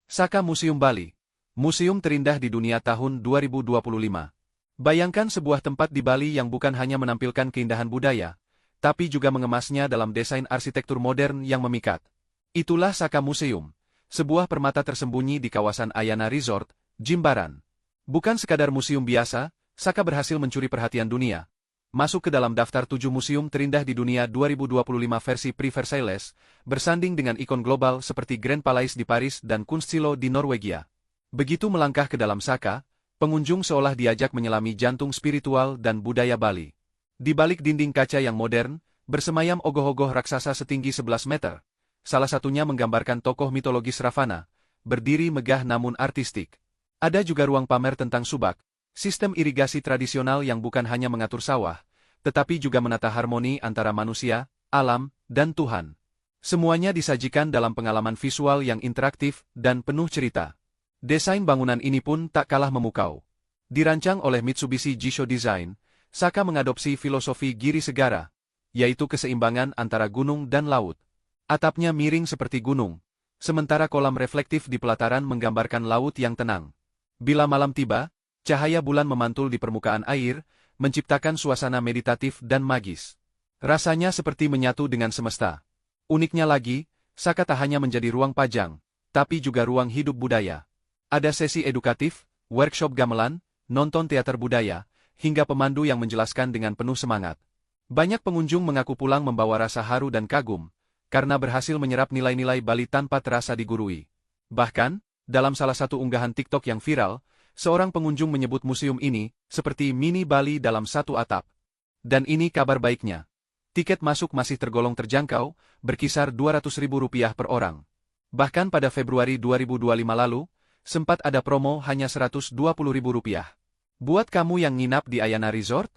Saka Museum Bali, museum terindah di dunia tahun 2025. Bayangkan sebuah tempat di Bali yang bukan hanya menampilkan keindahan budaya, tapi juga mengemasnya dalam desain arsitektur modern yang memikat. Itulah Saka Museum, sebuah permata tersembunyi di kawasan Ayana Resort, Jimbaran. Bukan sekadar museum biasa, Saka berhasil mencuri perhatian dunia. Masuk ke dalam daftar 7 museum terindah di dunia 2025 versi Prix Versailles, bersanding dengan ikon global seperti Grand Palais di Paris dan Kunstsilo di Norwegia. Begitu melangkah ke dalam Saka, pengunjung seolah diajak menyelami jantung spiritual dan budaya Bali. Di balik dinding kaca yang modern, bersemayam ogoh-ogoh raksasa setinggi 11 meter. Salah satunya menggambarkan tokoh mitologis Ravana, berdiri megah namun artistik. Ada juga ruang pamer tentang subak, sistem irigasi tradisional yang bukan hanya mengatur sawah, tetapi juga menata harmoni antara manusia, alam, dan Tuhan. Semuanya disajikan dalam pengalaman visual yang interaktif dan penuh cerita. Desain bangunan ini pun tak kalah memukau. Dirancang oleh Mitsubishi Jisho Design, Saka mengadopsi filosofi Giri Segara, yaitu keseimbangan antara gunung dan laut. Atapnya miring seperti gunung, sementara kolam reflektif di pelataran menggambarkan laut yang tenang. Bila malam tiba, cahaya bulan memantul di permukaan air, menciptakan suasana meditatif dan magis. Rasanya seperti menyatu dengan semesta. Uniknya lagi, Saka tak hanya menjadi ruang pajang, tapi juga ruang hidup budaya. Ada sesi edukatif, workshop gamelan, nonton teater budaya, hingga pemandu yang menjelaskan dengan penuh semangat. Banyak pengunjung mengaku pulang membawa rasa haru dan kagum, karena berhasil menyerap nilai-nilai Bali tanpa terasa digurui. Bahkan, dalam salah satu unggahan TikTok yang viral, seorang pengunjung menyebut museum ini seperti mini Bali dalam satu atap. Dan ini kabar baiknya. Tiket masuk masih tergolong terjangkau, berkisar Rp200.000 per orang. Bahkan pada Februari 2025 lalu, sempat ada promo hanya Rp120.000. Buat kamu yang nginap di Ayana Resort,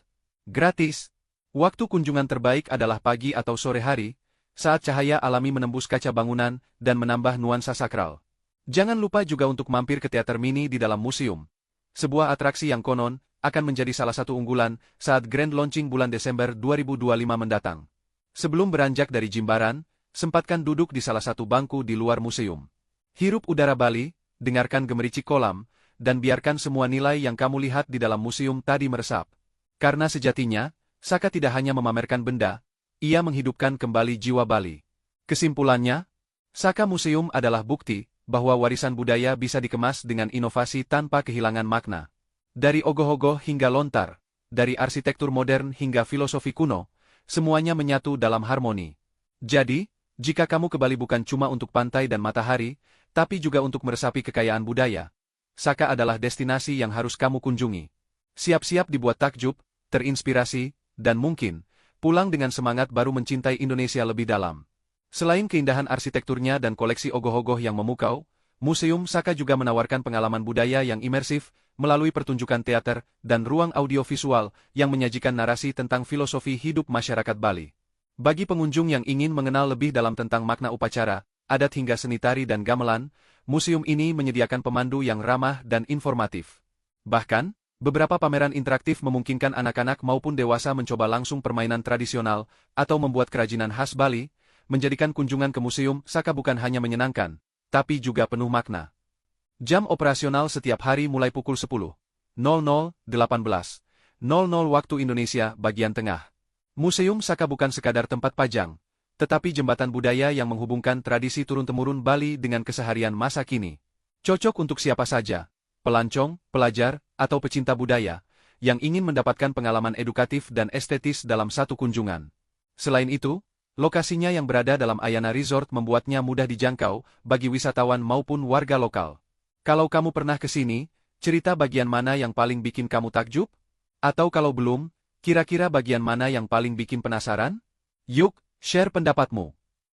gratis. Waktu kunjungan terbaik adalah pagi atau sore hari, saat cahaya alami menembus kaca bangunan dan menambah nuansa sakral. Jangan lupa juga untuk mampir ke teater mini di dalam museum. Sebuah atraksi yang konon akan menjadi salah satu unggulan saat grand launching bulan Desember 2025 mendatang. Sebelum beranjak dari Jimbaran, sempatkan duduk di salah satu bangku di luar museum. Hirup udara Bali, dengarkan gemericik kolam, dan biarkan semua nilai yang kamu lihat di dalam museum tadi meresap. Karena sejatinya, Saka tidak hanya memamerkan benda, ia menghidupkan kembali jiwa Bali. Kesimpulannya, Saka Museum adalah bukti bahwa warisan budaya bisa dikemas dengan inovasi tanpa kehilangan makna. Dari ogoh-ogoh hingga lontar, dari arsitektur modern hingga filosofi kuno, semuanya menyatu dalam harmoni. Jadi, jika kamu ke Bali bukan cuma untuk pantai dan matahari, tapi juga untuk meresapi kekayaan budaya, Saka adalah destinasi yang harus kamu kunjungi. Siap-siap dibuat takjub, terinspirasi, dan mungkin pulang dengan semangat baru mencintai Indonesia lebih dalam. Selain keindahan arsitekturnya dan koleksi ogoh-ogoh yang memukau, Museum Saka juga menawarkan pengalaman budaya yang imersif melalui pertunjukan teater dan ruang audiovisual yang menyajikan narasi tentang filosofi hidup masyarakat Bali. Bagi pengunjung yang ingin mengenal lebih dalam tentang makna upacara, adat hingga seni tari dan gamelan, museum ini menyediakan pemandu yang ramah dan informatif. Bahkan, beberapa pameran interaktif memungkinkan anak-anak maupun dewasa mencoba langsung permainan tradisional atau membuat kerajinan khas Bali, menjadikan kunjungan ke Museum Saka bukan hanya menyenangkan, tapi juga penuh makna. Jam operasional setiap hari mulai pukul 10.00, 18.00 waktu Indonesia bagian tengah. Museum Saka bukan sekadar tempat pajang, tetapi jembatan budaya yang menghubungkan tradisi turun-temurun Bali dengan keseharian masa kini. Cocok untuk siapa saja, pelancong, pelajar, atau pecinta budaya, yang ingin mendapatkan pengalaman edukatif dan estetis dalam satu kunjungan. Selain itu, lokasinya yang berada dalam Ayana Resort membuatnya mudah dijangkau bagi wisatawan maupun warga lokal. Kalau kamu pernah ke sini, cerita bagian mana yang paling bikin kamu takjub? Atau kalau belum, kira-kira bagian mana yang paling bikin penasaran? Yuk, share pendapatmu.